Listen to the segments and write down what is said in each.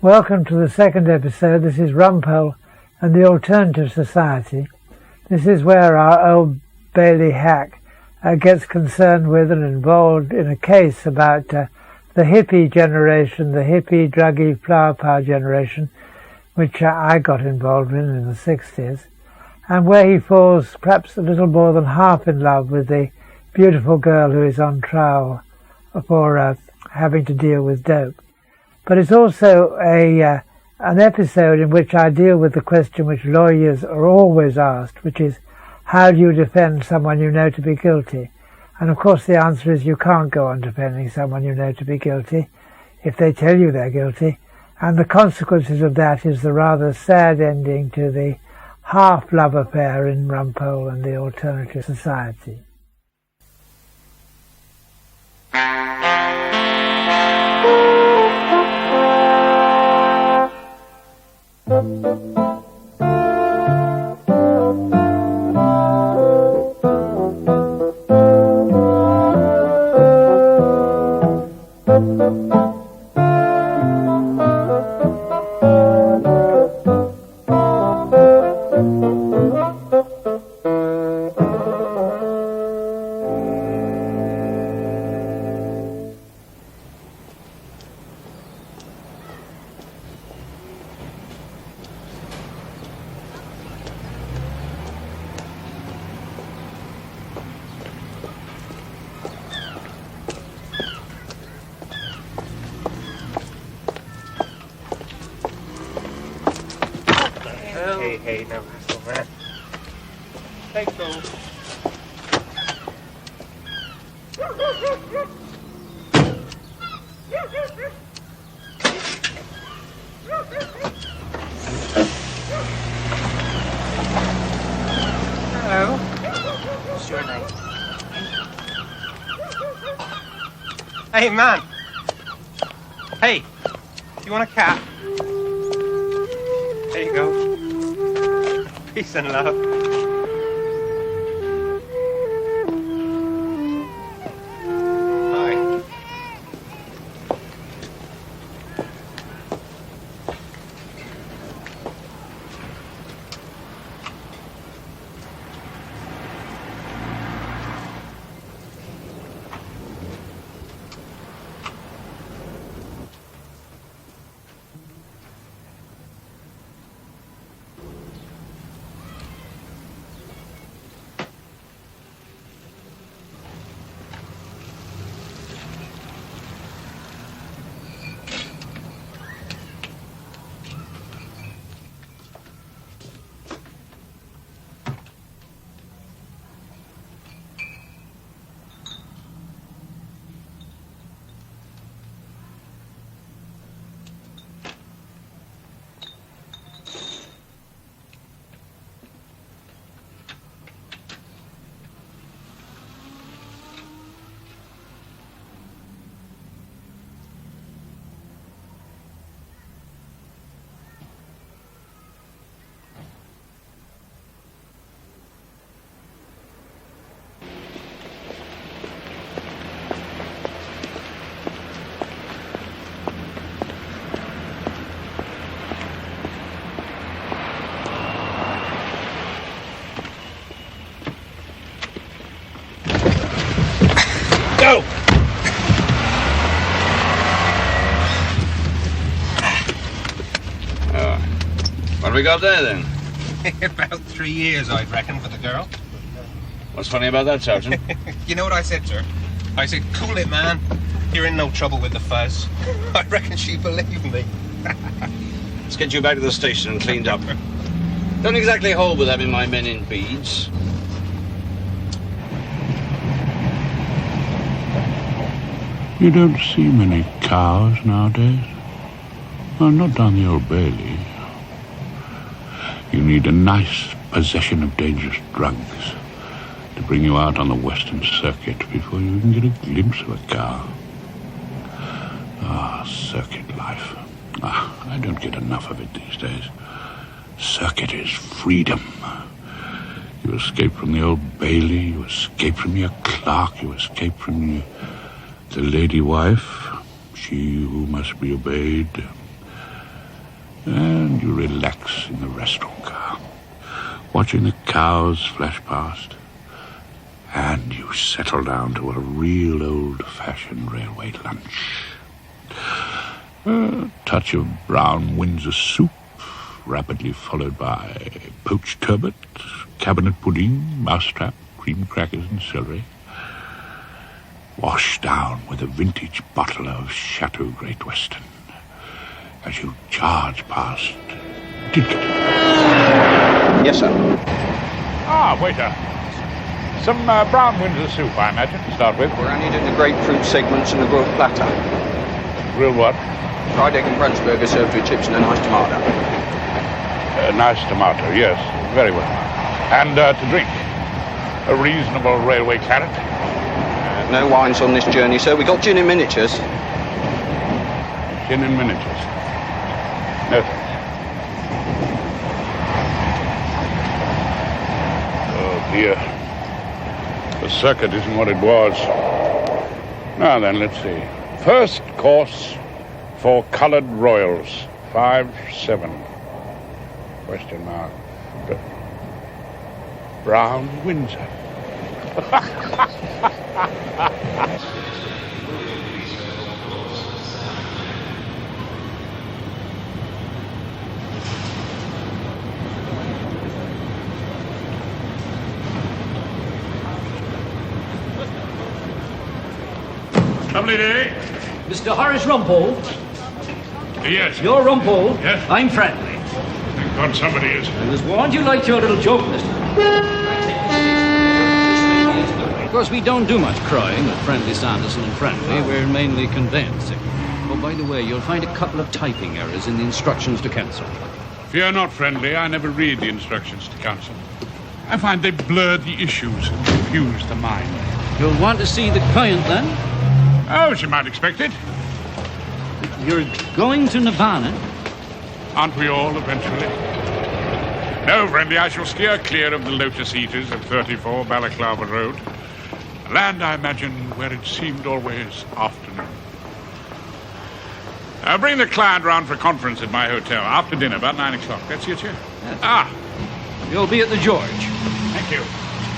Welcome to the second episode. This is Rumpole and the Alternative Society. This is where our Old Bailey hack gets concerned with and involved in a case about the hippie generation, the hippie, druggy, flower power generation, which I got involved in the 60s, and where he falls perhaps a little more than half in love with the beautiful girl who is on trial for having to deal with dope. But it's also an episode in which I deal with the question which lawyers are always asked, which is, how do you defend someone you know to be guilty? And of course the answer is you can't go on defending someone you know to be guilty if they tell you they're guilty. And the consequences of that is the rather sad ending to the half-love affair in Rumpole and the Alternative Society. Hey, no hassle, man. Thanks, though. Hello. What's your name? Hey, man. Hey, you want a cat? There you go. Peace and love. Hi. Go! What have we got there, then? About 3 years, I'd reckon, for the girl. What's funny about that, Sergeant? You know what I said to her? I said, cool it, man. You're in no trouble with the fuzz. I reckon she believed me. Let's get you back to the station and cleaned up. Don't exactly hold with having my men in beads. You don't see many cows nowadays. Well, not down the Old Bailey. You need a nice possession of dangerous drugs to bring you out on the Western Circuit before you can get a glimpse of a cow. Ah, circuit life. I don't get enough of it these days. Circuit is freedom. You escape from the Old Bailey, you escape from your clerk, you escape from the lady wife, she who must be obeyed. And you relax in the restaurant car, watching the cows flash past. And you settle down to a real old-fashioned railway lunch. A touch of brown Windsor soup, rapidly followed by poached turbot, cabinet pudding, mousetrap, cream crackers and celery. Washed down with a vintage bottle of Chateau Great Western as you charge past Tidkett. Yes, sir. Waiter. Some brown Windsor soup, I imagine, to start with. We're only doing the grapefruit segments and the grilled platter. Grilled what? Fried egg and French burger served with chips and a nice tomato. Nice tomato, yes. Very well. And to drink, a reasonable railway claret. No wines on this journey, sir. We got gin in miniatures. Gin in miniatures. No, thanks. Oh, dear. The circuit isn't what it was. Now then, let's see. First course for coloured royals. 5-7. Question mark. Brown Windsor. Lovely day. Mr. Horace Rumpole. Yes. You're Rumpole. Yes. I'm friendly. Thank God somebody is. I was warned you liked your little joke, mister. Of course, we don't do much crying at Friendly Sanderson and Friendly. We're mainly conveyancing. Oh, by the way, you'll find a couple of typing errors in the instructions to cancel. Fear not, Friendly. I never read the instructions to counsel. I find they blur the issues and confuse the mind. You'll want to see the client, then? Oh, as you might expect it. You're going to Nirvana? Aren't we all, eventually? No, Friendly, I shall steer clear of the lotus eaters of 34 Balaclava Road. A land, I imagine, where it seemed always afternoon. I'll bring the client round for a conference at my hotel after dinner, about 9 o'clock. That's it, sir? Yes. You'll be at the George. Thank you.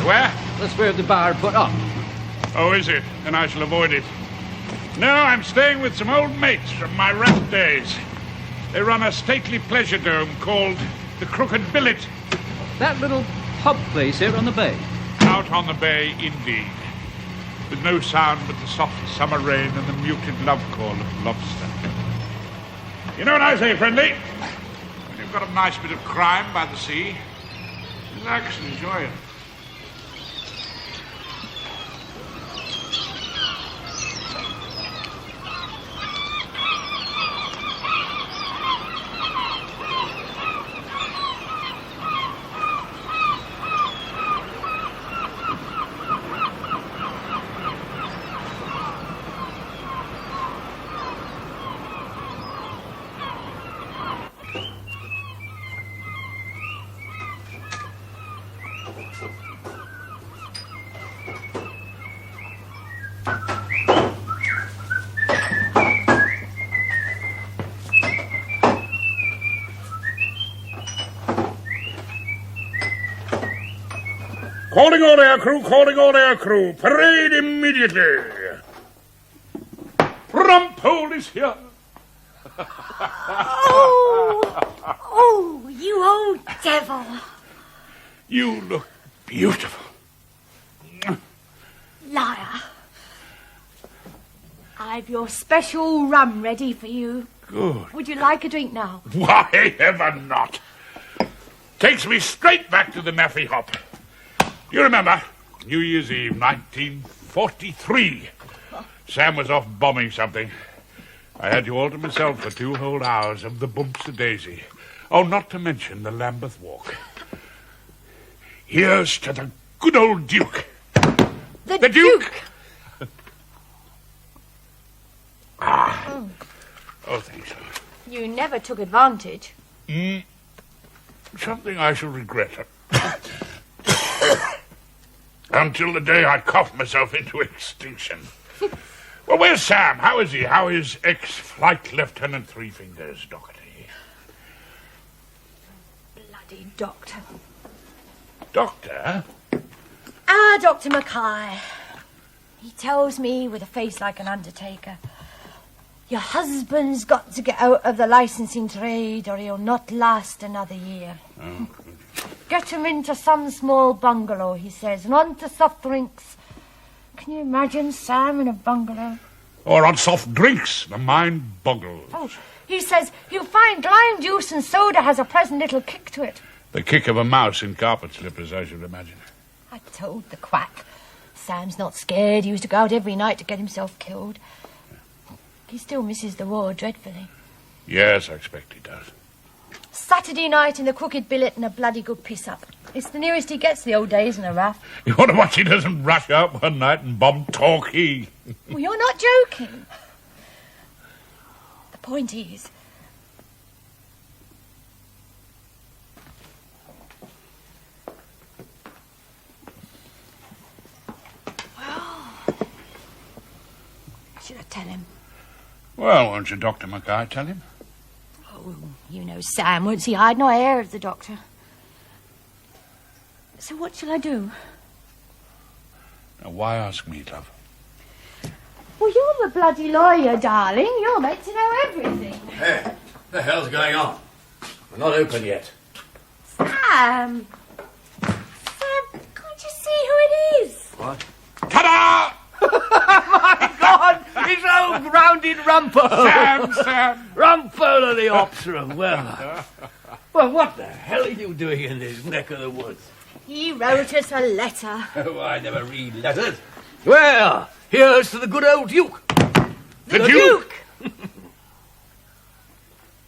Where? That's where the bar put up. Oh, is it? Then I shall avoid it. No, I'm staying with some old mates from my rap days. They run a stately pleasure dome called the Crooked Billet. That little pub place here on the bay. Out on the bay, indeed. With no sound but the soft summer rain and the muted love call of lobster. You know what I say, Friendly? When you've got a nice bit of crime by the sea, relax and enjoy it. Calling all air crew, calling all air crew. Parade immediately. Rumpole is here. Oh, you old devil. You look beautiful. Liar. I've your special rum ready for you. Good. Would you like a drink now? Why ever not? Takes me straight back to the Maffey Hop. You remember, New Year's Eve, 1943. Sam was off bombing something. I had you all to myself for 2 whole hours of the Bumps of Daisy. Oh, not to mention the Lambeth Walk. Here's to the good old Duke. The Duke. Oh, thanks. You never took advantage. Something I shall regret. Until the day I coughed myself into extinction. Well, where's Sam? How is he? How is ex-Flight Lieutenant Three Fingers, Doherty? bloody doctor. Doctor? Ah, Dr. Mackay. He tells me with a face like an undertaker, your husband's got to get out of the licensing trade or he'll not last another year. Oh. Get him into some small bungalow, he says, and on to soft drinks. Can you imagine Sam in a bungalow? Or on soft drinks. The mind boggles. Oh, he says he'll find lime juice and soda has a pleasant little kick to it. The kick of a mouse in carpet slippers, I should imagine. I told the quack. Sam's not scared. He used to go out every night to get himself killed. He still misses the war dreadfully. Yes, I expect he does. Saturday night in the Crooked Billet and a bloody good piss-up. It's the nearest he gets the old days in a rough. You wonder what she doesn't rush out one night and bomb Torquay. Well, you're not joking. The point is... Should I tell him? Well, won't you, Dr. Mackay, tell him? Oh, you know Sam won't see hide nor hair of the doctor. So what shall I do? Now, why ask me, love? Well, you're the bloody lawyer, darling. You're meant to know everything. Hey, what the hell's going on? We're not open yet. Sam! Sam, can't you see who it is? What? Ta-da! My God! It's old grounded Rumpole! Sam! Rumpole of the Opera. Well, what the hell are you doing in this neck of the woods? He wrote us a letter. Oh, I never read letters. Well, here's to the good old Duke. The Duke?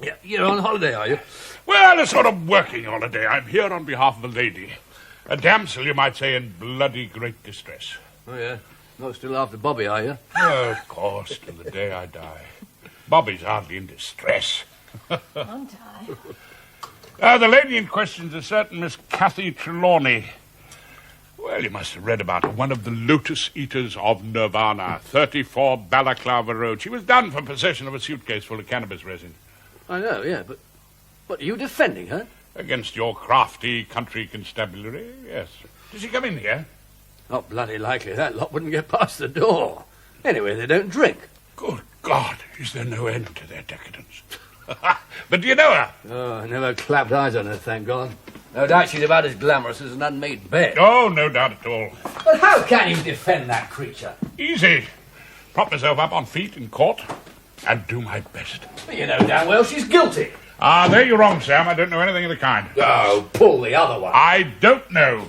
Yeah, you're on holiday, are you? Well, a sort of working holiday. I'm here on behalf of a lady. A damsel, you might say, in bloody great distress. Oh, yeah. Not still after Bobby, are you? Oh, of course, till the day I die. Bobby's hardly in distress. Aren't I? The lady in question's a certain Miss Cathy Trelawney. Well, you must have read about her. One of the lotus eaters of Nirvana, 34 Balaclava Road. She was done for possession of a suitcase full of cannabis resin. I know, yeah, but... What, are you defending her? Against your crafty country constabulary, yes. Did she come in here? Not bloody likely. That lot wouldn't get past the door. Anyway, they don't drink. Good God, is there no end to their decadence? But do you know her? Oh, I never clapped eyes on her, thank God. No doubt she's about as glamorous as an unmade bed. Oh, no doubt at all. But how can you defend that creature? Easy. Prop myself up on feet in court and do my best. Well, you know damn well she's guilty. Ah, there you're wrong, Sam. I don't know anything of the kind. Oh, pull the other one. I don't know.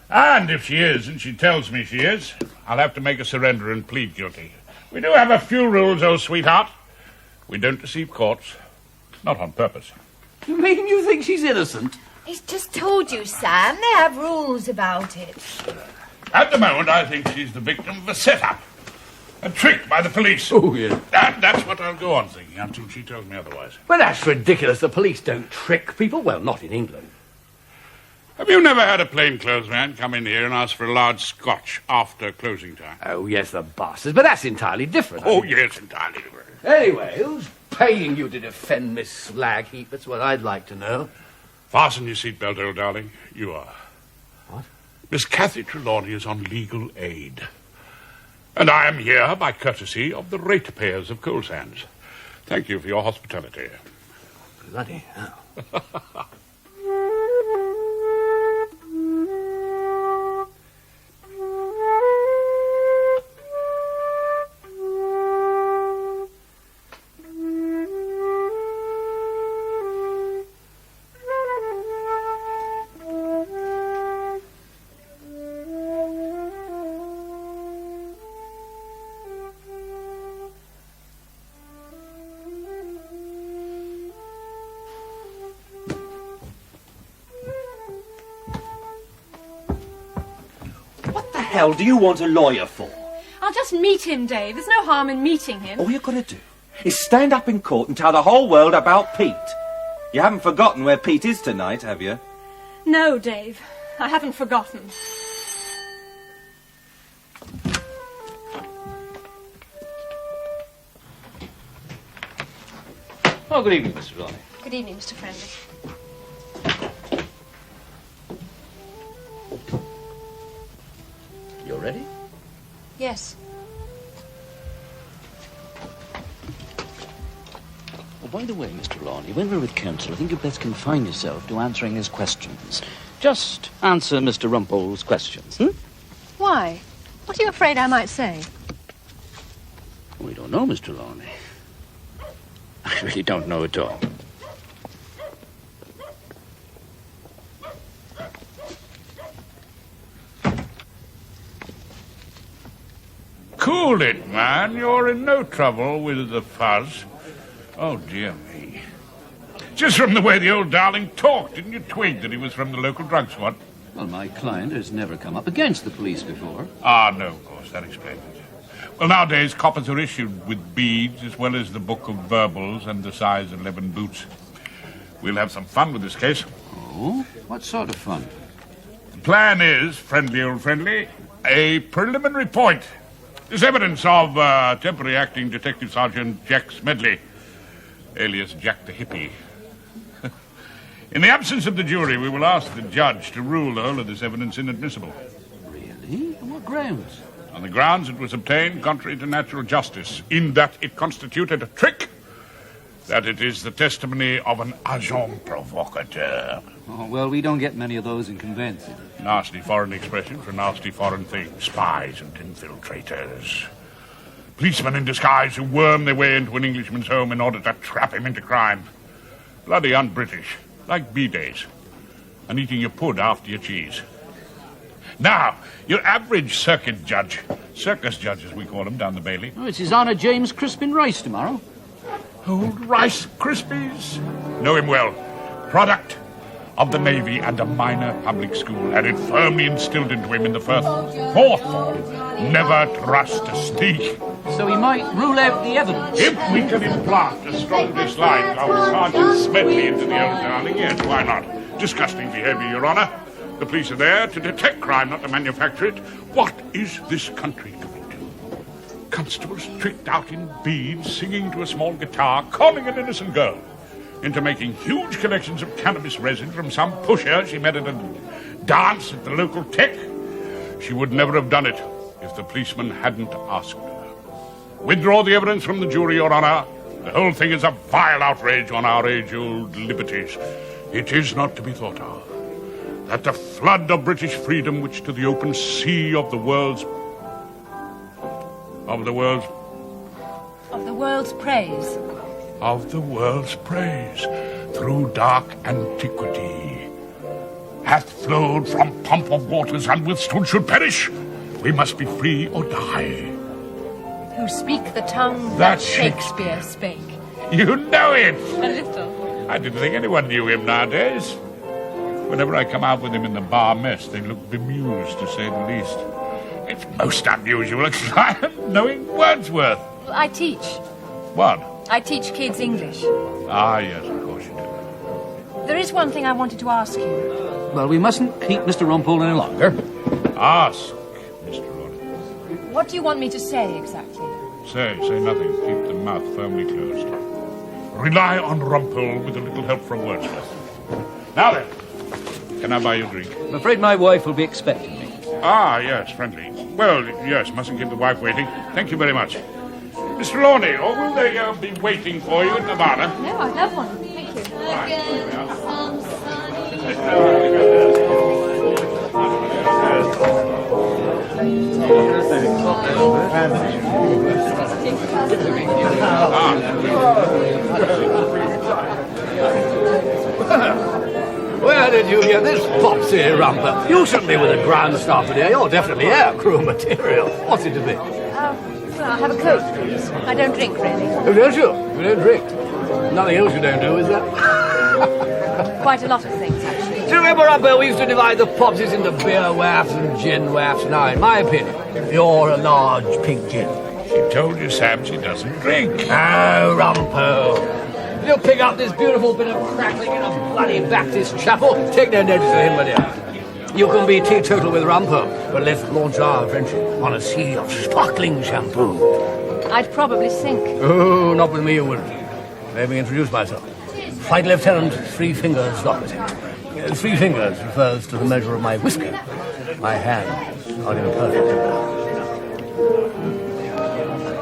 And if she is, and she tells me she is, I'll have to make a surrender and plead guilty. We do have a few rules, old sweetheart. We don't deceive courts. Not on purpose. You mean you think she's innocent? He's just told you, Sam. They have rules about it. At the moment, I think she's the victim of a setup. A trick by the police. Oh, yeah. That's what I'll go on thinking until she tells me otherwise. Well, that's ridiculous. The police don't trick people. Well, not in England. Have you never had a plainclothes man come in here and ask for a large scotch after closing time? Oh, yes, the bastards. But that's entirely different. Oh, yes, entirely different. Anyway, who's paying you to defend Miss Slag Heap? That's what I'd like to know. Fasten your seatbelt, old darling. You are. What? Miss Cathy Trelawney is on legal aid. And I am here by courtesy of the ratepayers of Coal Sands. Thank you for your hospitality. Bloody hell. What the hell do you want a lawyer for? I'll just meet him, Dave. There's no harm in meeting him. All you've got to do is stand up in court and tell the whole world about Pete. You haven't forgotten where Pete is tonight, have you? No, Dave. I haven't forgotten. Oh, good evening, Mr. Ronnie. Good evening, Mr. Friendly. Yes. Oh, by the way, Mr. Lawney, when we're with counsel, I think you'd best confine yourself to answering his questions. Just answer Mr. Rumpole's questions, Why? What are you afraid I might say? We don't know, Mr. Lawney. I really don't know at all. Cool it, man. You're in no trouble with the fuzz. Oh, dear me. Just from the way the old darling talked, didn't you twig that he was from the local drug squad? Well, my client has never come up against the police before. Ah, no, of course. That explains it. Well, nowadays, coppers are issued with beads as well as the book of verbals and the size 11 boots. We'll have some fun with this case. Oh? What sort of fun? The plan is, friendly old friendly, a preliminary point. There's evidence of temporary acting Detective Sergeant Jack Smedley, alias Jack the Hippie. In the absence of the jury, we will ask the judge to rule the whole of this evidence inadmissible. Really? On what grounds? On the grounds it was obtained contrary to natural justice, in that it constituted a trick, that it is the testimony of an agent provocateur. Oh, well, we don't get many of those in conveyancing. Nasty foreign expression for nasty foreign things. Spies and infiltrators. Policemen in disguise who worm their way into an Englishman's home in order to trap him into crime. Bloody un-British, like B-days. And eating your pud after your cheese. Now, your average circuit judge, circus judge as we call him down the Bailey. Oh, it's His Honour James Crispin Rice tomorrow. Old Rice Krispies. Know him well. Product of the Navy and a minor public school. Had it firmly instilled into him in the fourth form. Never trust a steak. So he might rule out the evidence. If we can implant a strong dislike of Sergeant Smedley into the old darling, yes, why not? Disgusting behaviour, Your Honour. The police are there to detect crime, not to manufacture it. What is this country coming to? Constables tricked out in beads, singing to a small guitar, calling an innocent girl into making huge collections of cannabis resin from some pusher she met at a dance at the local tech. She would never have done it if the policeman hadn't asked her. Withdraw the evidence from the jury, Your Honour. The whole thing is a vile outrage on our age-old liberties. It is not to be thought of that the flood of British freedom which to the open sea of the world's praise through dark antiquity hath flowed from pump of waters unwithstood should perish. We must be free or die. Who speak the tongue that Shakespeare spake. You know it! A little. I didn't think anyone knew him nowadays. Whenever I come out with him in the bar mess, they look bemused, to say the least. It's most unusual a client knowing Wordsworth. Well, I teach. What? I teach kids English. Ah, yes, of course you do. There is one thing I wanted to ask you. Well, we mustn't keep Mr. Rumpole any longer. Ask, Mr. Roddy. What do you want me to say exactly? Say nothing. Keep the mouth firmly closed. Rely on Rumpole with a little help from Wordsworth. Now then, can I buy you a drink? I'm afraid my wife will be expecting me. Ah, yes, friendly. Well, yes, mustn't keep the wife waiting. Thank you very much. Mr. Lawney, or will they be waiting for you at Nevada? No, I'd love one. Thank you. Where did you hear this popsy rumper? You shouldn't be with a grand staff today. You're definitely air crew material. What's it to be? Well, I'll have a Coke, please. I don't drink, really. Oh, don't you? You don't drink. Nothing else you don't do, is there? Quite a lot of things, actually. Do you remember, Rumpole, we used to divide the popsies into beer wafts and gin wafts? Now, in my opinion, you're a large pink gin. She told you, Sam, she doesn't drink. Oh, Rumpole. You pick up this beautiful bit of crackling in a bloody Baptist chapel. Take no notice of him, my dear. You can be teetotal with Rumpole, but let's launch our friendship on a sea of sparkling shampoo. I'd probably sink. Oh, not with me, you wouldn't. Let me introduce myself. Flight Lieutenant Three Fingers Doherty. 3 fingers refers to the measure of my whisker. My hands are in perfect order.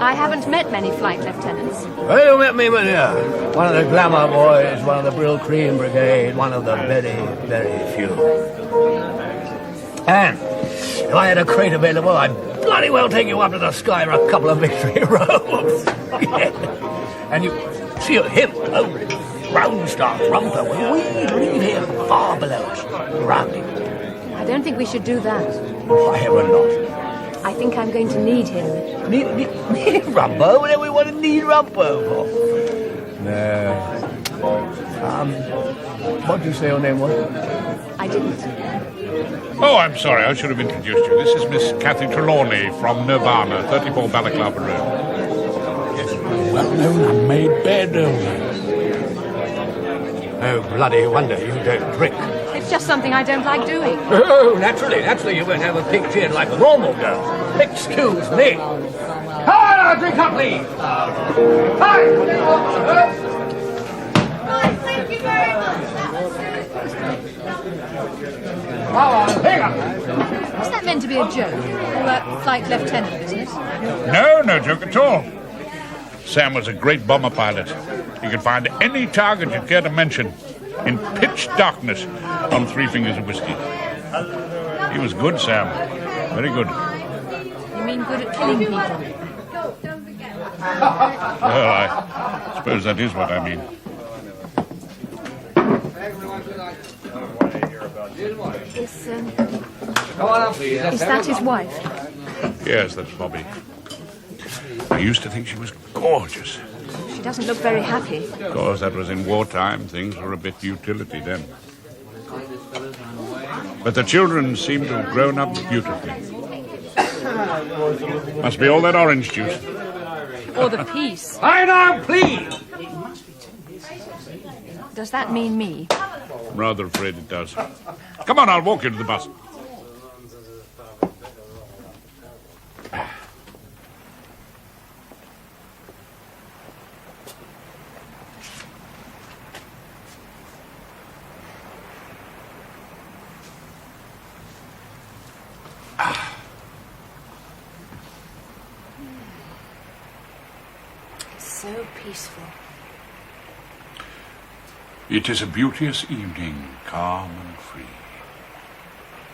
I haven't met many flight lieutenants. Well, you met me, my dear. One of the glamour boys, one of the Brill Cream Brigade, one of the very, very few. And if I had a crate available, I'd bloody well take you up to the sky for a couple of victory roads. Yeah. And you see him, round star Rumpole, we leave him far below us, grounded. I don't think we should do that. Why ever not? I think I'm going to need him. Need Rumpole? What do we want to need Rumpole for? No. What did you say your name was? I didn't. Oh, I'm sorry. I should have introduced you. This is Miss Kathy Trelawney from Nirvana, 34 Balaclava Road. Yes, well-known unmade bed owner. Oh, bloody wonder you don't drink. It's just something I don't like doing. Oh, naturally you won't have a pink gin like a normal girl. Excuse me. Hi, drink up, please. Hi. Right, thank you very much. Was that meant to be a joke? All that flight lieutenant business? No joke at all. Sam was a great bomber pilot. He could find any target you'd care to mention in pitch darkness on 3 fingers of whiskey. He was good, Sam. Very good. You mean good at killing people? Well, I suppose that is what I mean. Is that his wife? Yes, that's Bobby. I used to think she was gorgeous. She doesn't look very happy. Of course, that was in wartime. Things were a bit utility then. But the children seem to have grown up beautifully. Must be all that orange juice. Or the peace. I know, please. Does that mean me? I'm rather afraid it does. Come on, I'll walk you to the bus. So peaceful. It is a beauteous evening, calm and free.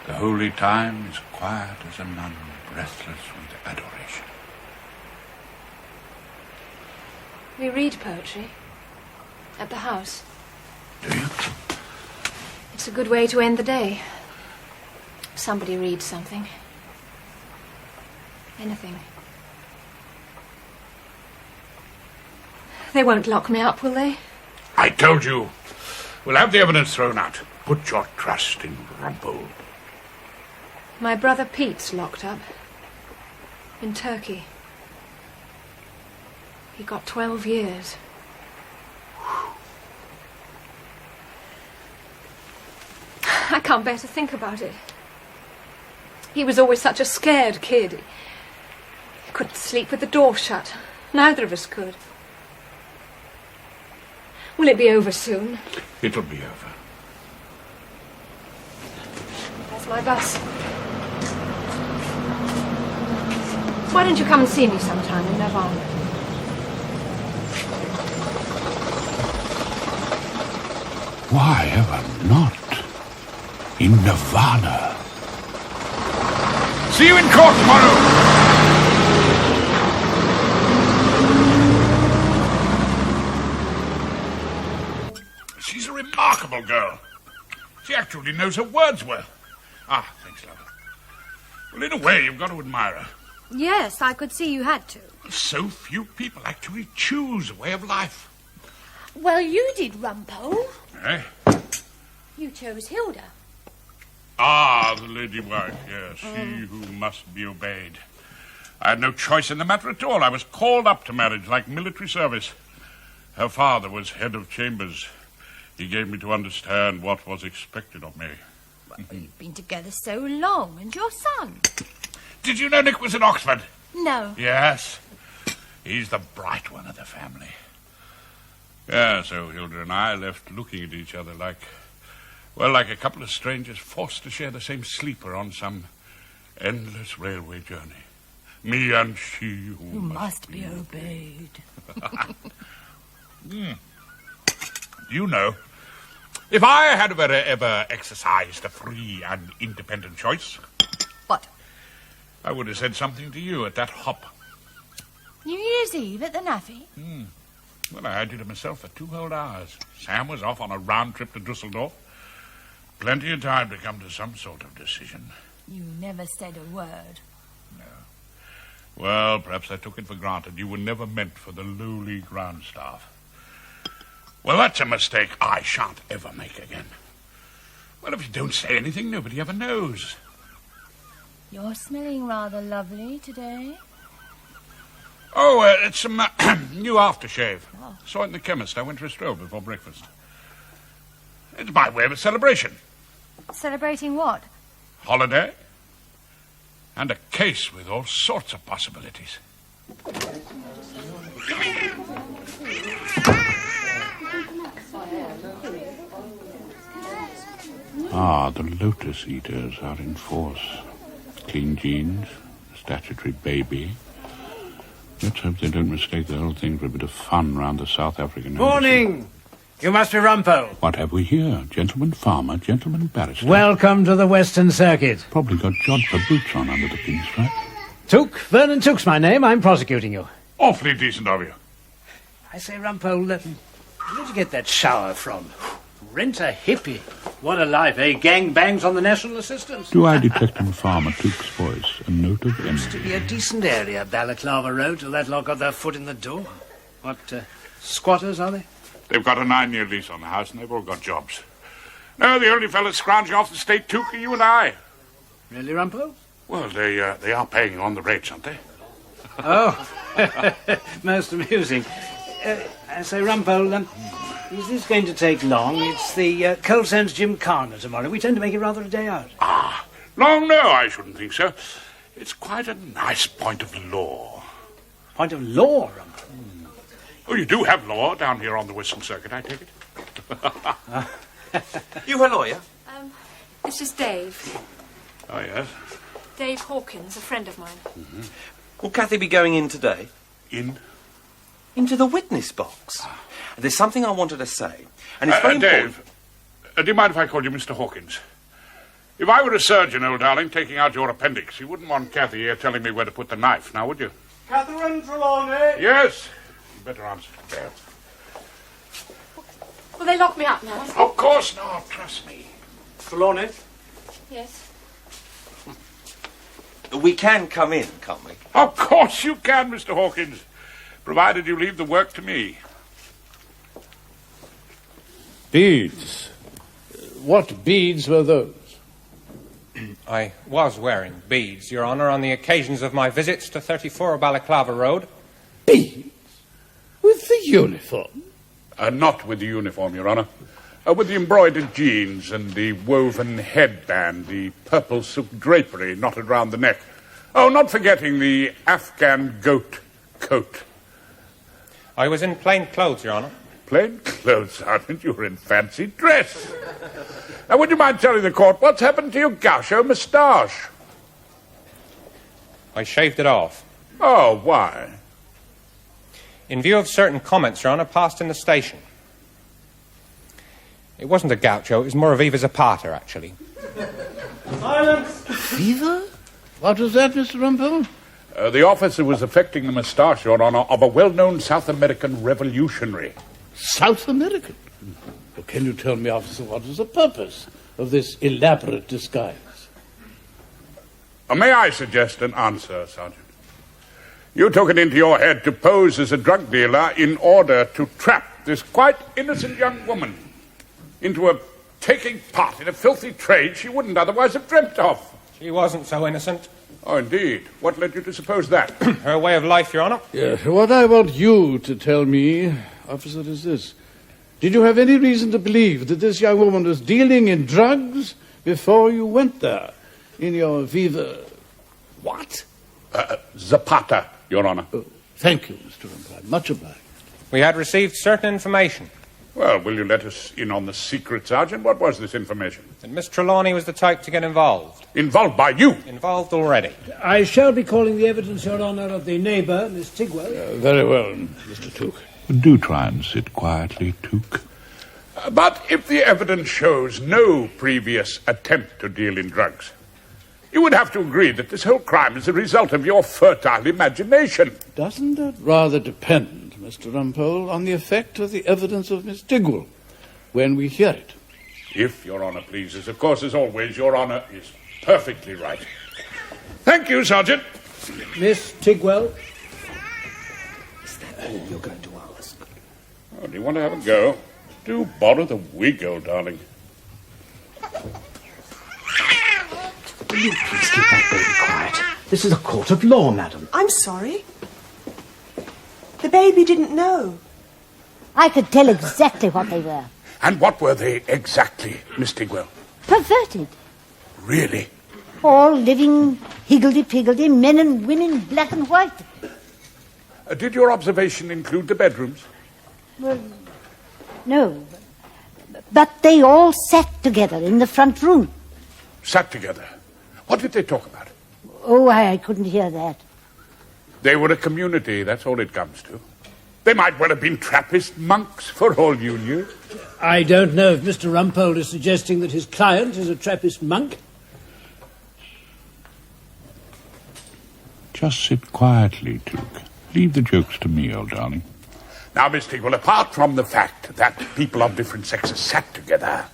The holy time is quiet as a nun, breathless with adoration. We read poetry at the house. Do you? It's a good way to end the day. Somebody reads something. Anything. They won't lock me up, will they? I told you. We'll have the evidence thrown out. Put your trust in Rumpole. My brother Pete's locked up. In Turkey. He got 12 years. I can't bear to think about it. He was always such a scared kid. He couldn't sleep with the door shut. Neither of us could. Will it be over soon? It'll be over. That's my bus. Why don't you come and see me sometime in Nirvana? Why ever not? In Nirvana. See you in court tomorrow! She's a remarkable girl. She actually knows her words well. Ah, thanks, love. Well, in a way, you've got to admire her. Yes, I could see you had to. So few people actually choose a way of life. Well, you did, Rumpole. Eh? You chose Hilda. Ah, the lady wife, yes. She who must be obeyed. I had no choice in the matter at all. I was called up to marriage like military service. Her father was head of chambers. He gave me to understand what was expected of me. Well, you've been together so long, and your son. Did you know Nick was at Oxford? No. Yes. He's the bright one of the family. Yeah, so Hilda and I left looking at each other like a couple of strangers forced to share the same sleeper on some endless railway journey. Me and she who must be obeyed. You know, if I had ever exercised a free and independent choice... What? I would have said something to you at that hop. New Year's Eve at the Naffy? Well, I did it myself for 2 whole hours. Sam was off on a round trip to Dusseldorf. Plenty of time to come to some sort of decision. You never said a word. No. Well, perhaps I took it for granted. You were never meant for the lowly ground staff. Well, that's a mistake I shan't ever make again. Well, if you don't say anything, nobody ever knows. You're smelling rather lovely today. Oh, it's some new aftershave. Oh. Saw it in the chemist. I went for a stroll before breakfast. It's my way of a celebration. Celebrating what? Holiday. And a case with all sorts of possibilities. Ah, the Lotus Eaters are in force. Clean jeans, statutory baby. Let's hope they don't mistake the whole thing for a bit of fun round the South African Morning! embassy. You must be Rumpole. What have we here? Gentleman farmer, gentleman barrister. Welcome to the Western Circuit. Probably got jodhpur boots on under the pinstripe. Took, Vernon Took's my name. I'm prosecuting you. Awfully decent of you. I say, Rumpole, where'd you get that shower from? Rent a hippie. What a life, eh? Gangbangs on the National Assistance. Do I detect in Farmer Took's voice a note of Used to envy? be a decent area, Balaclava Road, till that lot got their foot in the door. What, squatters, are they? They've got a 9-year lease on the house, and they've all got jobs. No, the only fellas scrounging off the state took are you and I. Really, Rumpole? Well, they are paying on the rates, aren't they? Oh, most amusing. I say, Rumpole, is this going to take long? It's the Coal Sands Gymkhana tomorrow. We tend to make it rather a day out. Ah, long? No, I shouldn't think so. It's quite a nice point of law. Point of law, Rumpole? Oh, you do have law down here on the Western Circuit, I take it? You a lawyer? This is Dave. Oh, yes. Dave Hawkins, a friend of mine. Mm-hmm. Will Cathy be going in today? In? Into the witness box. There's something I wanted to say, and it's very important. Dave, do you mind if I call you Mr. Hawkins? If I were a surgeon, old darling, taking out your appendix, you wouldn't want Cathy here telling me where to put the knife, now would you? Catherine Trelawney! Yes. You better answer the bell. Will they lock me up now? Of course not, trust me. Trelawney? Yes. We can come in, can't we? Of course you can, Mr. Hawkins, provided you leave the work to me. Beads. What beads were those? I was wearing beads, Your Honour, on the occasions of my visits to 34 Balaclava Road. Beads? With the uniform? Not with the uniform, Your Honour. With the embroidered jeans and the woven headband, the purple silk drapery knotted round the neck. Oh, not forgetting the Afghan goat coat. I was in plain clothes, Your Honour. Plain clothes, Sergeant? You're in fancy dress. Now, would you mind telling the court what's happened to your gaucho moustache? I shaved it off. Oh, why? In view of certain comments, Your Honour, passed in the station. It wasn't a gaucho, it was more a Viva Zapata, actually. Silence! Viva? What was that, Mr. Rumpole? The officer was affecting the moustache, Your Honour, of a well-known South American revolutionary. South American? Well, can you tell me, officer, what is the purpose of this elaborate disguise? May I suggest an answer, Sergeant? You took it into your head to pose as a drug dealer in order to trap this quite innocent young woman into taking part in a filthy trade she wouldn't otherwise have dreamt of. She wasn't so innocent. Oh, indeed. What led you to suppose that? Her way of life, Your Honour. Yes, what I want you to tell me, officer, is this. Did you have any reason to believe that this young woman was dealing in drugs before you went there in your Viva... What? Zapata, Your Honour. Oh, thank you, Mr. Rumpole. Much obliged. We had received certain information. Well, will you let us in on the secret, Sergeant? What was this information? That Miss Trelawney was the type to get involved. Involved by you? Involved already. I shall be calling the evidence, Your Honour, of the neighbour, Miss Tigwell. Very well, Mr. Took. Do try and sit quietly, Took. But if the evidence shows no previous attempt to deal in drugs, you would have to agree that this whole crime is a result of your fertile imagination. Doesn't that rather depend, Mr. Rumpole, on the effect of the evidence of Miss Tigwell when we hear it? If Your Honour pleases. Of course, as always, Your Honour is perfectly right. Thank you, Sergeant. Miss Tigwell. Is that all you're going to ask? Oh, do you want to have a go? Do borrow the wig, old darling. Will you please keep that baby quiet? This is a court of law, madam. I'm sorry. The baby didn't know. I could tell exactly what they were. And what were they exactly, Miss Tigwell? Perverted. Really? All living higgledy-piggledy, men and women, black and white. Did your observation include the bedrooms? Well, no. But they all sat together in the front room. Sat together? What did they talk about? Oh, I couldn't hear that. They were a community, that's all it comes to. They might well have been Trappist monks, for all you knew. I don't know if Mr. Rumpole is suggesting that his client is a Trappist monk. Just sit quietly, Took. Leave the jokes to me, old darling. Now, Miss Tigwell, apart from the fact that people of different sexes sat together,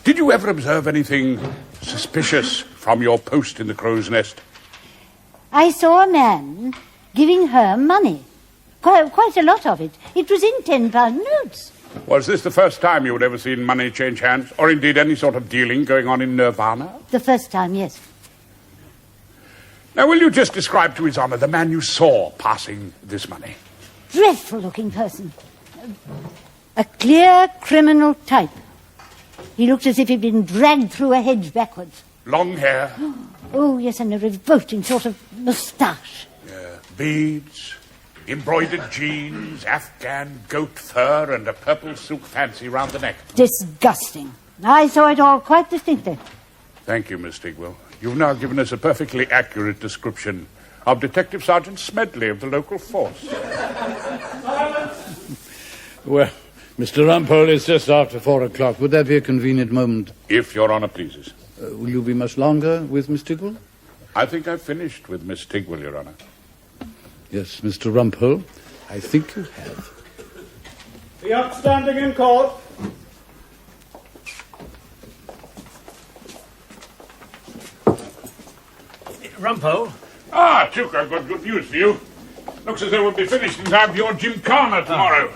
did you ever observe anything suspicious from your post in the crow's nest? I saw a man giving her money. Quite a lot of it. It was in £10 notes. Was this the first time you had ever seen money change hands, or indeed any sort of dealing going on in Nirvana? The first time, yes. Now, will you just describe to His Honour the man you saw passing this money? Dreadful-looking person. A clear criminal type. He looked as if he'd been dragged through a hedge backwards. Long hair? Oh, yes, and a revolting sort of moustache. Beads, embroidered jeans, Afghan goat fur, and a purple silk fancy round the neck. Disgusting. I saw it all quite distinctly. Thank you, Miss Tigwell. You've now given us a perfectly accurate description of Detective Sergeant Smedley of the local force. Well, Mr. Rumpole, it's just after 4 o'clock. Would that be a convenient moment? If Your Honour pleases. Will you be much longer with Miss Tigwell? I think I've finished with Miss Tigwell, Your Honour. Yes, Mr. Rumpole, I think you have. The upstanding in court. Rumpole? Ah, Took, I've got good news for you. Looks as though we'll be finished in time for your gymkhana tomorrow.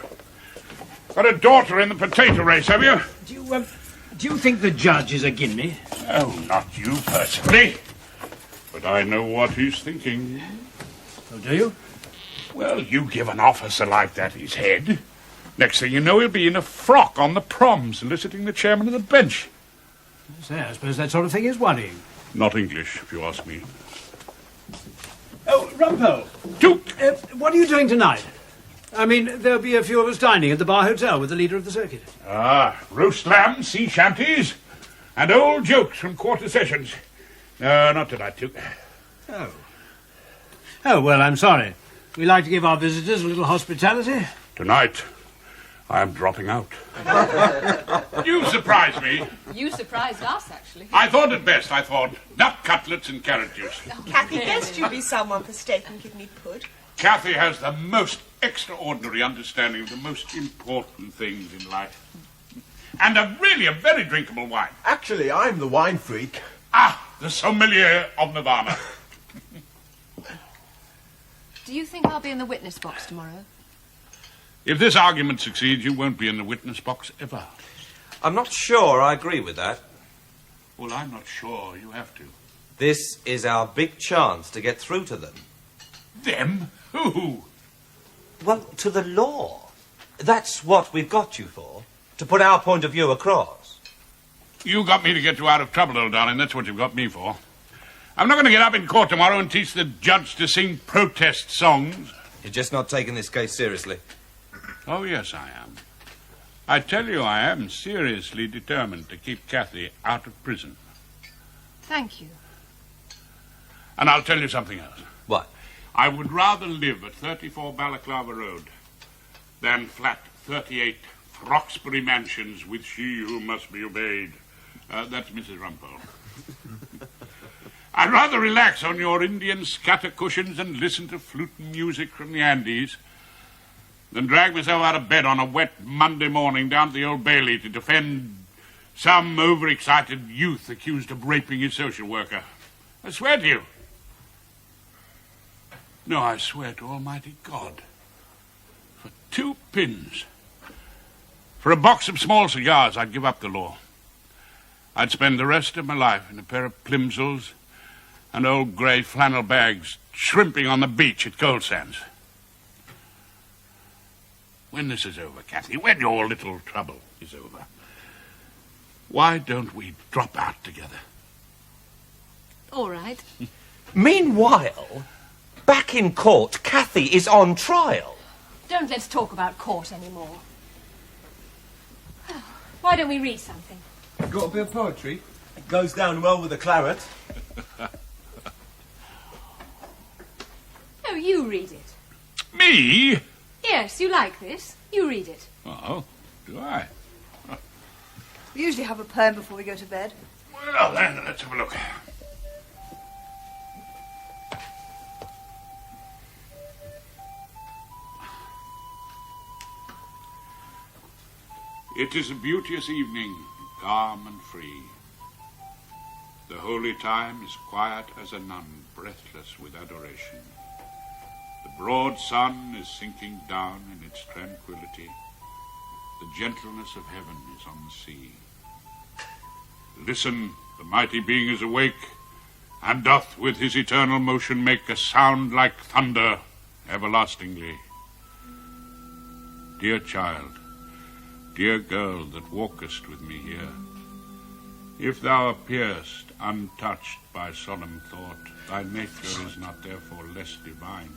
Got a daughter in the potato race, have you? Do you think the judge is against me? Oh, not you personally. But I know what he's thinking. Oh, do you? Well, you give an officer like that his head. Next thing you know, he'll be in a frock on the prom, soliciting the chairman of the bench. I suppose that sort of thing is worrying. Not English, if you ask me. Oh, Rumpole. Duke! What are you doing tonight? I mean, there'll be a few of us dining at the Bar Hotel with the leader of the circuit. Ah, roast lamb, sea shanties, and old jokes from quarter sessions. No, not tonight, Duke. Oh. Oh, well, I'm sorry. We like to give our visitors a little hospitality. Tonight, I am dropping out. You surprised me. You surprised us, actually. I thought it best. I thought duck cutlets and carrot juice. Kathy guessed you'd be someone for steak and kidney pud. Kathy has the most extraordinary understanding of the most important things in life. And really a very drinkable wine. Actually, I'm the wine freak. Ah, the sommelier of Nirvana. Do you think I'll be in the witness box tomorrow? If this argument succeeds, you won't be in the witness box ever. I'm not sure I agree with that. Well, I'm not sure you have to. This is our big chance to get through to them. Them? Who? Well, to the law. That's what we've got you for, to put our point of view across. You got me to get you out of trouble, old darling. That's what you've got me for. I'm not going to get up in court tomorrow and teach the judge to sing protest songs. You're just not taking this case seriously. Oh, yes, I am. I tell you, I am seriously determined to keep Kathy out of prison. Thank you. And I'll tell you something else. What? I would rather live at 34 Balaclava Road than flat 38 Roxbury Mansions with she who must be obeyed. That's Mrs. Rumpole. I'd rather relax on your Indian scatter cushions and listen to flute music from the Andes than drag myself out of bed on a wet Monday morning down to the Old Bailey to defend some overexcited youth accused of raping his social worker. I swear to you. No, I swear to Almighty God. For 2 pins. For a box of small cigars, I'd give up the law. I'd spend the rest of my life in a pair of plimsolls and old grey flannel bags, shrimping on the beach at Gold Sands. When this is over, Kathy, when your little trouble is over, why don't we drop out together? All right. Meanwhile, back in court, Kathy is on trial. Don't let's talk about court anymore. Why don't we read something? Got a bit of poetry? It goes down well with the claret. No, you read it. Me? Yes, you like this. You read it. Oh, do I? We usually have a poem before we go to bed. Well, then, let's have a look. It is a beauteous evening, calm and free. The holy time is quiet as a nun, breathless with adoration. The broad sun is sinking down in its tranquility. The gentleness of heaven is on the sea. Listen, the mighty being is awake, and doth with his eternal motion make a sound like thunder everlastingly. Dear child, dear girl that walkest with me here, if thou appearest untouched by solemn thought, thy nature is not therefore less divine.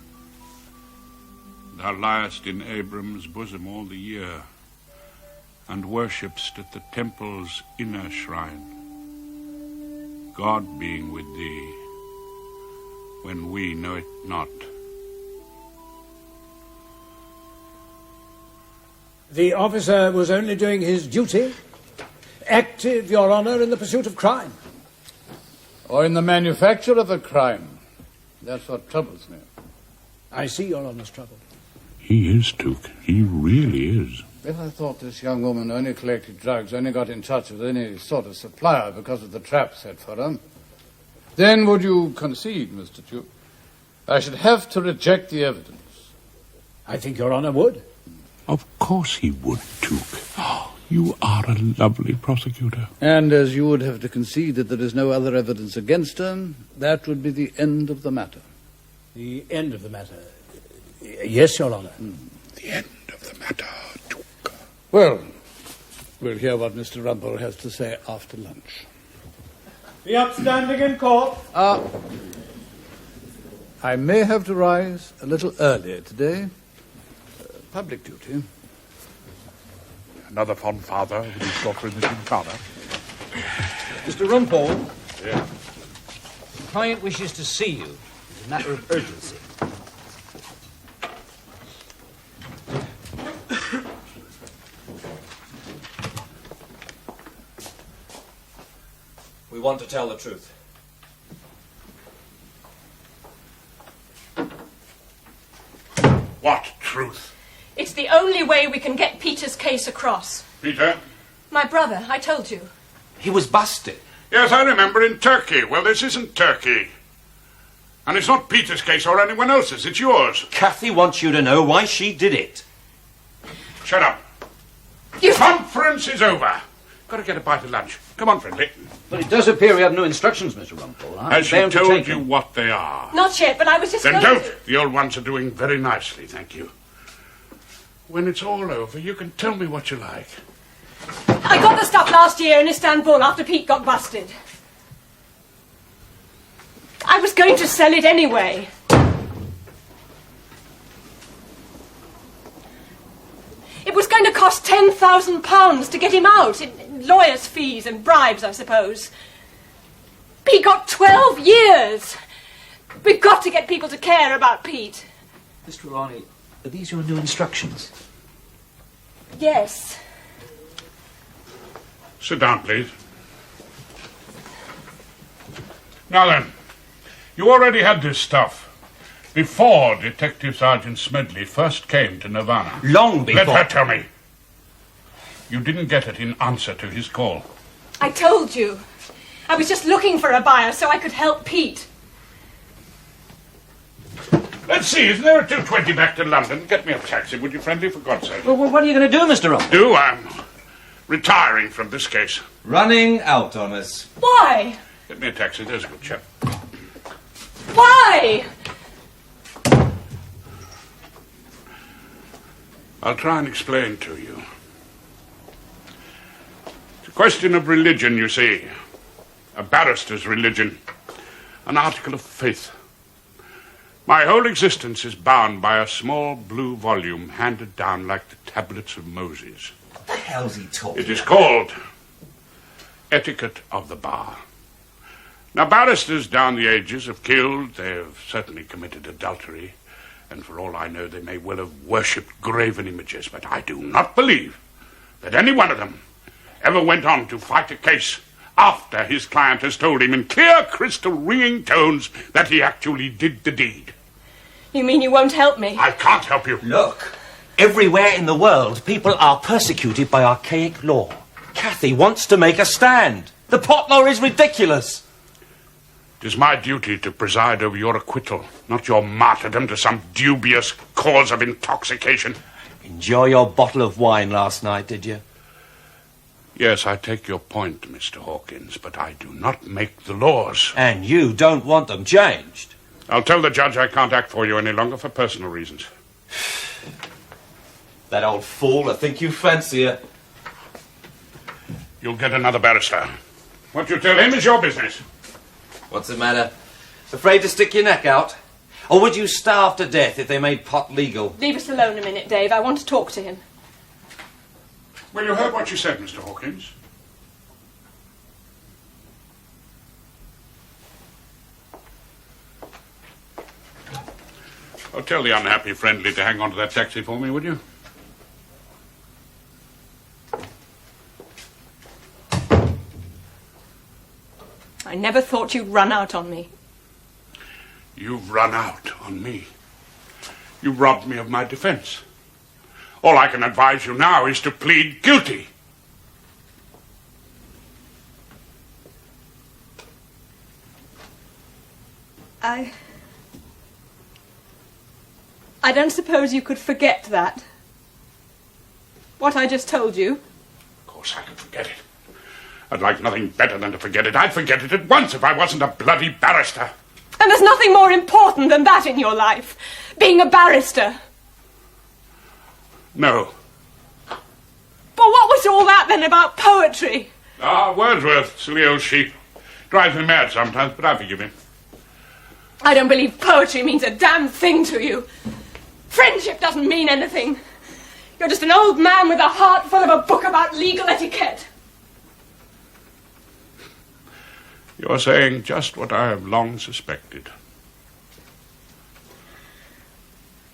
Thou liest in Abram's bosom all the year, and worshipst at the temple's inner shrine, God being with thee when we know it not. The officer was only doing his duty, active, Your Honour, in the pursuit of crime. Or in the manufacture of a crime. That's what troubles me. I see Your Honour's trouble. He is, Duke. He really is. If I thought this young woman only collected drugs, only got in touch with any sort of supplier because of the trap set for her, then would you concede, Mr. Duke, I should have to reject the evidence? I think Your Honour would. Of course he would, Duke. You are a lovely prosecutor. And as you would have to concede that there is no other evidence against her, that would be the end of the matter. The end of the matter? Yes, Your Honour. The end of the matter, Duke. Well, we'll hear what Mr. Rumpole has to say after lunch. The upstanding in court. I may have to rise a little earlier today. Public duty. Another fond father with his daughter in the gymkhana. Mr. Rumpole. Yeah. The client wishes to see you. It's a matter of urgency. We want to tell the truth. What truth? It's the only way we can get Peter's case across. Peter? My brother, I told you. He was busted. Yes, I remember, in Turkey. Well, this isn't Turkey. And it's not Peter's case or anyone else's. It's yours. Kathy wants you to know why she did it. Shut up. You... Conference is over. Got to get a bite of lunch. Come on, friendly. But it does appear we have no instructions, Mr. Rumpole. Has she told you what they are? Not yet, but I was just Then going don't. to... The old ones are doing very nicely, thank you. When it's all over, you can tell me what you like. I got the stuff last year in Istanbul after Pete got busted. I was going to sell it anyway. It was going to cost cost £10,000 to get him out, in lawyers' fees and bribes, I suppose. He got 12 years. We've got to get people to care about Pete. Mr. Ronnie, are these your new instructions? Yes. Sit down, please. Now then, you already had this stuff before Detective Sergeant Smedley first came to Nirvana. Long before. Let her tell me. You didn't get it in answer to his call. I told you. I was just looking for a buyer so I could help Pete. Let's see, isn't there a 2:20 back to London? Get me a taxi, would you, friendly, for God's sake? Well, what are you going to do, Mr. Ronnie? I'm retiring from this case. Running out on us. Why? Get me a taxi, there's a good chap. Why? I'll try and explain to you. It's a question of religion, you see. A barrister's religion. An article of faith. My whole existence is bound by a small blue volume handed down like the tablets of Moses. What the hell's he talking It is about? called Etiquette of the Bar. Now, barristers down the ages have killed, they have certainly committed adultery, and for all I know, they may well have worshipped graven images, but I do not believe that any one of them ever went on to fight a case after his client has told him in clear, crystal ringing tones that he actually did the deed. You mean you won't help me? I can't help you. Look, everywhere in the world, people are persecuted by archaic law. Kathy wants to make a stand. The pot law is ridiculous. It is my duty to preside over your acquittal, not your martyrdom to some dubious cause of intoxication. Enjoy your bottle of wine last night, did you? Yes, I take your point, Mr. Hawkins, but I do not make the laws. And you don't want them changed. I'll tell the judge I can't act for you any longer for personal reasons. That old fool, I think you fancy her. You'll get another barrister. What you tell him is your business. What's the matter? Afraid to stick your neck out? Or would you starve to death if they made pot legal? Leave us alone a minute, Dave. I want to talk to him. Well, you heard what she said, Mr. Hawkins. Oh, tell the unhappy friendly to hang on to that taxi for me, would you? I never thought you'd run out on me. You've run out on me. You robbed me of my defense. All I can advise you now is to plead guilty. I don't suppose you could forget that. What I just told you. Of course I could forget it. I'd like nothing better than to forget it. I'd forget it at once if I wasn't a bloody barrister. And there's nothing more important than that in your life. Being a barrister. No. But what was all that then about poetry? Ah, Wordsworth, silly old sheep. Drives me mad sometimes, but I forgive him. I don't believe poetry means a damn thing to you. Friendship doesn't mean anything. You're just an old man with a heart full of a book about legal etiquette. You're saying just what I have long suspected.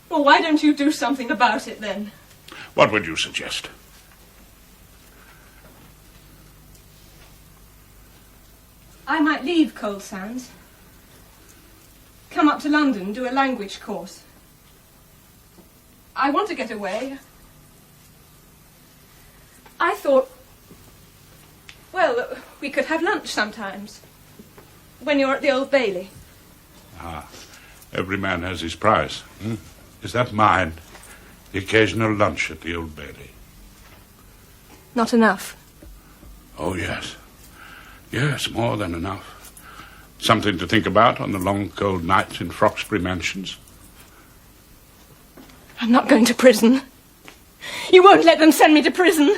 Well, why don't you do something about it then? What would you suggest? I might leave Coal Sands. Come up to London, do a language course. I want to get away. I thought, well, we could have lunch sometimes. When you're at the Old Bailey. Ah, every man has his price. Hmm? Is that mine? The occasional lunch at the Old Bailey. Not enough. Oh, yes. Yes, more than enough. Something to think about on the long, cold nights in Froxbury Mansions. I'm not going to prison. You won't let them send me to prison.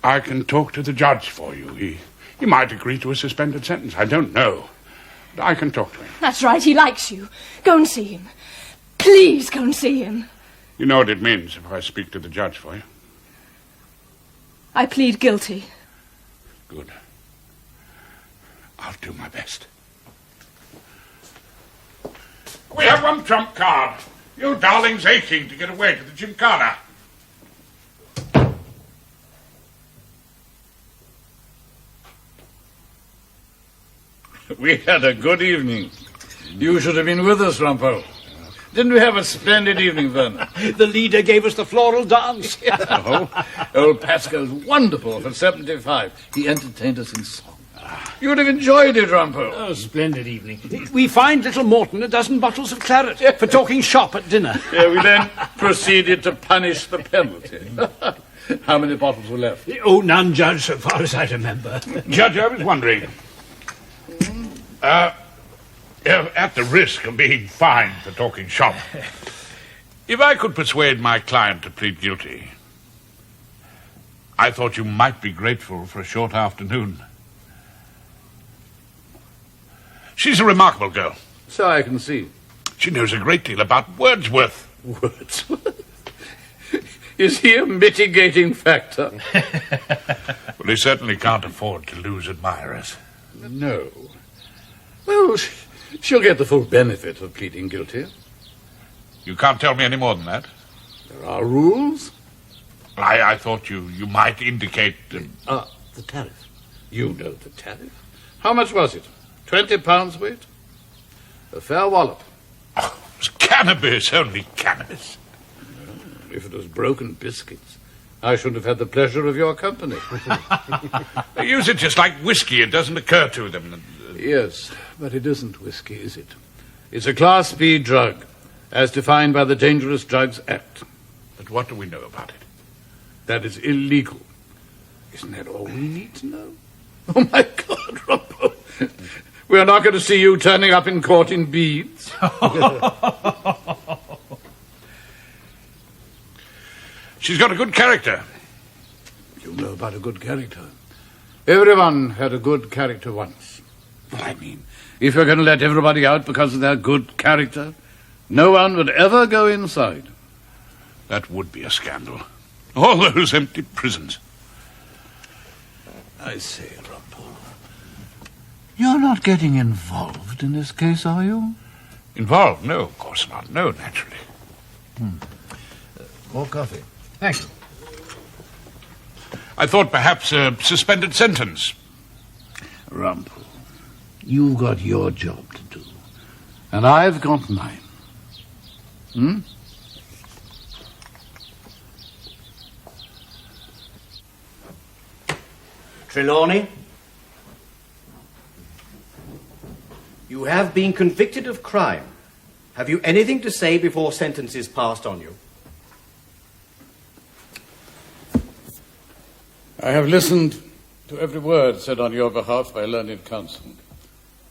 I can talk to the judge for you. He might agree to a suspended sentence. I don't know. But I can talk to him. That's right, he likes you. Go and see him. Please go and see him. You know what it means if I speak to the judge for you. I plead guilty. Good. I'll do my best. We have one trump card. You darling's aching to get away to the Gymkhana. We had a good evening. You should have been with us, Rumpole. Didn't we have a splendid evening, Vernon? The leader gave us the floral dance. Oh, old Pascal's wonderful for 75. He entertained us in song. You would have enjoyed it, Rumpole. Oh, splendid evening. We fined little Morton a dozen bottles of claret for talking shop at dinner. Yeah, we then proceeded to punish the penalty. How many bottles were left? Oh, none, Judge, so far as I remember. Judge, I was wondering, at the risk of being fined for talking shop, if I could persuade my client to plead guilty, I thought you might be grateful for a short afternoon. She's a remarkable girl. So I can see. She knows a great deal about Wordsworth. Wordsworth? Is he a mitigating factor? Well, he certainly can't afford to lose admirers. No. Well, she'll get the full benefit of pleading guilty. You can't tell me any more than that? There are rules. I thought you might indicate... The tariff. You know the tariff. How much was it? 20 pounds weight? A fair wallop. Oh, it was cannabis, only cannabis. If it was broken biscuits, I should have had the pleasure of your company. They use it just like whiskey. It doesn't occur to them. Yes, but it isn't whiskey, is it? It's a Class B drug, as defined by the Dangerous Drugs Act. But what do we know about it? That it's illegal. Isn't that all we need to know? Oh, my God, Rumpole. We're not going to see you turning up in court in beads. She's got a good character. You know about a good character. Everyone had a good character once. I mean, if you're going to let everybody out because of their good character, no one would ever go inside. That would be a scandal. All those empty prisons. I say, Rumpole, you're not getting involved in this case, are you? Involved? No, of course not. No, naturally. More coffee. Thank you. I thought perhaps a suspended sentence. Rumpole, you've got your job to do, and I've got mine. Trelawney, you have been convicted of crime. Have you anything to say before sentence is passed on you? I have listened to every word said on your behalf by learned counsel.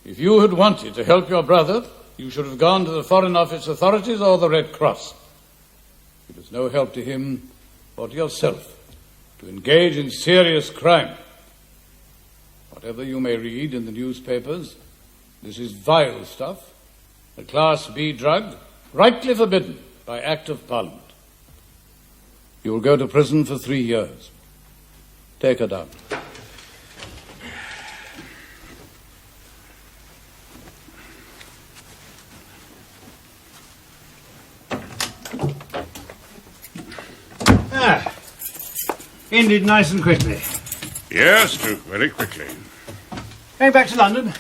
If you had wanted to help your brother, you should have gone to the Foreign Office authorities or the Red Cross. It was no help to him or to yourself to engage in serious crime. Whatever you may read in the newspapers, this is vile stuff, a Class B drug, rightly forbidden by Act of Parliament. You will go to prison for 3 years. Take her down. Ended nice and quickly. Yes, Duke, very quickly. Going back to London?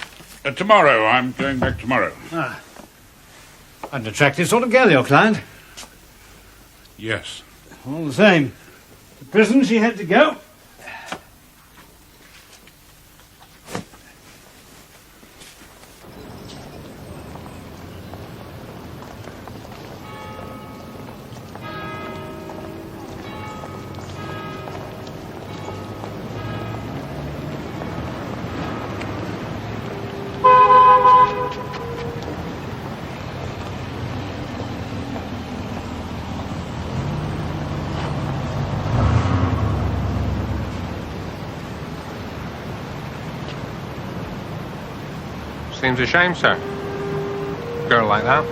Tomorrow. I'm going back tomorrow. An attractive sort of girl, your client. Yes. All the same. To prison she had to go. Seems a shame, sir. A girl like that.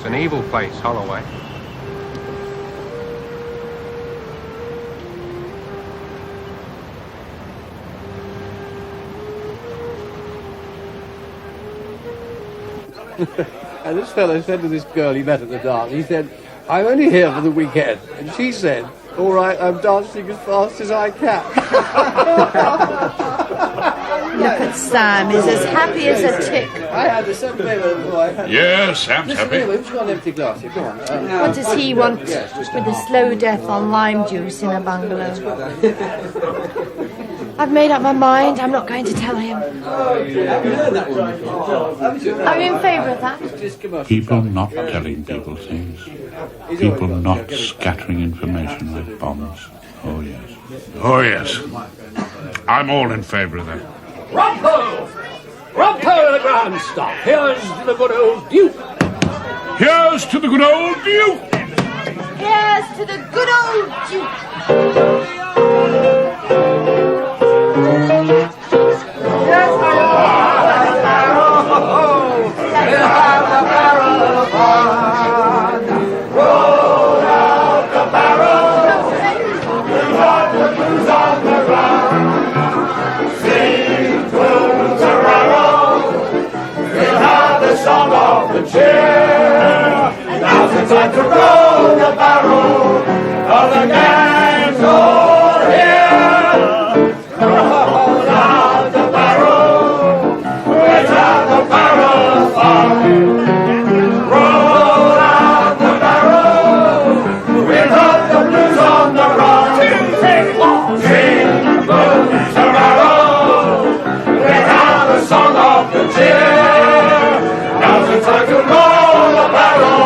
It's an evil place, Holloway. And this fellow said to this girl he met at the dance, he said, I'm only here for the weekend. And she said, all right, I'm dancing as fast as I can. Look at Sam, he's as happy as a tick. I had the same favour boy. Yes, Sam's happy. Who's got an empty glass here? Go on. What does he want with a slow death on lime juice in a bungalow? I've made up my mind. I'm not going to tell him. Are you in favour of that? People not telling people things. People not scattering information like bombs. Oh, yes. Oh, yes. I'm all in favour of that. Rumpole! Rumpole the Grand Stop! Here's to the good old Duke! Here's to the good old Duke! Here's to the good old Duke! Time to roll the barrel of the gang's all here. Roll out the barrel, let out the barrel fire. Roll out the barrel, we'll have the blues on the run. Sing blues a barrel, let out the song of the cheer. Now's the time to roll the barrel.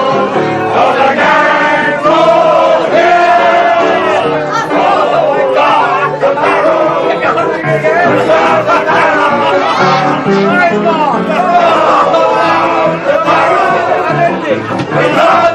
We love